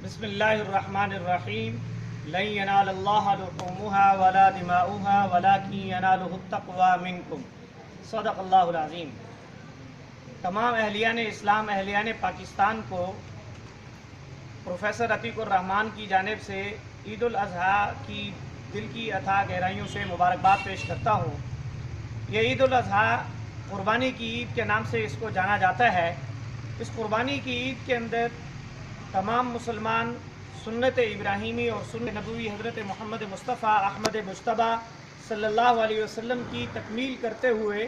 بسم اللہ الرحمن الرحیم لن ینال اللہ لحومها ولا دماؤها ولکن ینالہ التقوی منکم صدق اللہ العظیم۔ تمام اہلیان اسلام، اہلیان پاکستان کو پروفیسر عتیق الرحمان کی جانب سے عید الاضحیٰ کی دل کی اتھاہ گہرائیوں سے مبارکباد پیش کرتا ہوں۔ یہ عید الاضحیٰ قربانی کی عید کے نام سے اس کو جانا جاتا ہے۔ اس قربانی کی عید کے اندر تمام مسلمان سنت ابراہیمی اور سنت نبوی حضرت محمد مصطفیٰ احمد مجتبیٰ صلی اللہ علیہ وسلم کی تکمیل کرتے ہوئے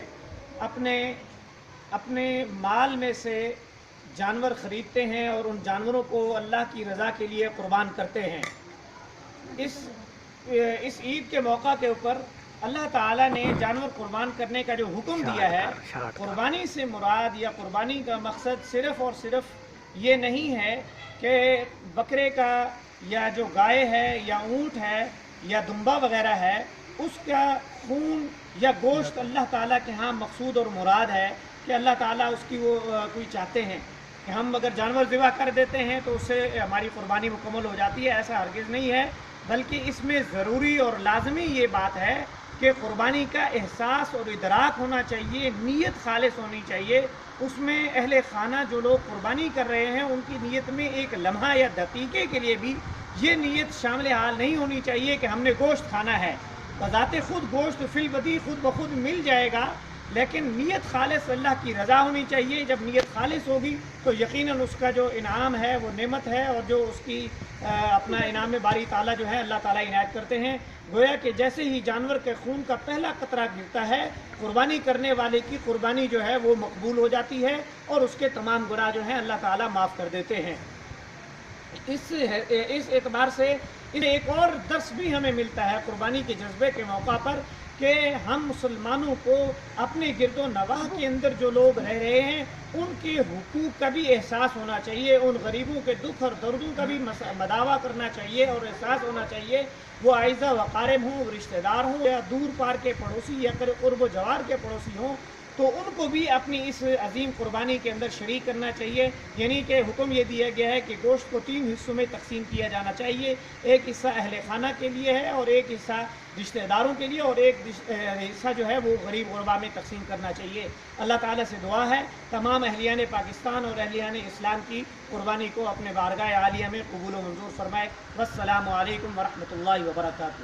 اپنے مال میں سے جانور خریدتے ہیں اور ان جانوروں کو اللہ کی رضا کے لیے قربان کرتے ہیں۔ اس عید کے موقع کے اوپر اللہ تعالیٰ نے جانور قربان کرنے کا جو حکم دیا ہے، قربانی سے مراد یا قربانی کا مقصد صرف اور صرف یہ نہیں ہے کہ بکرے کا یا جو گائے ہے یا اونٹ ہے یا دمبا وغیرہ ہے اس کا خون یا گوشت اللہ تعالیٰ کے ہاں مقصود اور مراد ہے کہ اللہ تعالیٰ اس کی وہ کوئی چاہتے ہیں کہ ہم اگر جانور ذبح کر دیتے ہیں تو اس سے ہماری قربانی مکمل ہو جاتی ہے۔ ایسا ہرگز نہیں ہے، بلکہ اس میں ضروری اور لازمی یہ بات ہے کہ قربانی کا احساس اور ادراک ہونا چاہیے، نیت خالص ہونی چاہیے۔ اس میں اہل خانہ جو لوگ قربانی کر رہے ہیں ان کی نیت میں ایک لمحہ یا دقیقے کے لیے بھی یہ نیت شامل حال نہیں ہونی چاہیے کہ ہم نے گوشت کھانا ہے۔ بذات خود گوشت فی البدیہہ خود بخود مل جائے گا، لیکن نیت خالص اللہ کی رضا ہونی چاہیے۔ جب نیت خالص ہوگی تو یقیناً اس کا جو انعام ہے وہ نعمت ہے، اور جو اس کی اپنا انعام باری تعالیٰ جو ہے اللہ تعالیٰ عنایت کرتے ہیں۔ گویا کہ جیسے ہی جانور کے خون کا پہلا قطرہ گرتا ہے، قربانی کرنے والے کی قربانی جو ہے وہ مقبول ہو جاتی ہے اور اس کے تمام گناہ جو ہیں اللہ تعالیٰ معاف کر دیتے ہیں۔ اس اعتبار سے ایک اور درس بھی ہمیں ملتا ہے قربانی کے جذبے کے موقع پر کہ ہم مسلمانوں کو اپنے گرد و نواح کے اندر جو لوگ رہ رہے ہیں ان کے حقوق کا بھی احساس ہونا چاہیے، ان غریبوں کے دکھ اور دردوں کا بھی مداوع کرنا چاہیے اور احساس ہونا چاہیے۔ وہ اعزہ و اقارب ہوں، رشتہ دار ہوں یا دور پار کے پڑوسی یا قرب و جوار کے پڑوسی ہوں، تو ان کو بھی اپنی اس عظیم قربانی کے اندر شریک کرنا چاہیے۔ یعنی کہ حکم یہ دیا گیا ہے کہ گوشت کو 3 حصوں میں تقسیم کیا جانا چاہیے۔ ایک حصہ اہل خانہ کے لیے ہے اور ایک حصہ رشتہ داروں کے لیے اور ایک حصہ جو ہے وہ غریب غربا میں تقسیم کرنا چاہیے۔ اللہ تعالیٰ سے دعا ہے تمام اہلیان پاکستان اور اہلیان اسلام کی قربانی کو اپنے بارگاہ عالیہ میں قبول و منظور فرمائے۔ والسلام علیکم ورحمۃ اللہ وبرکاتہ۔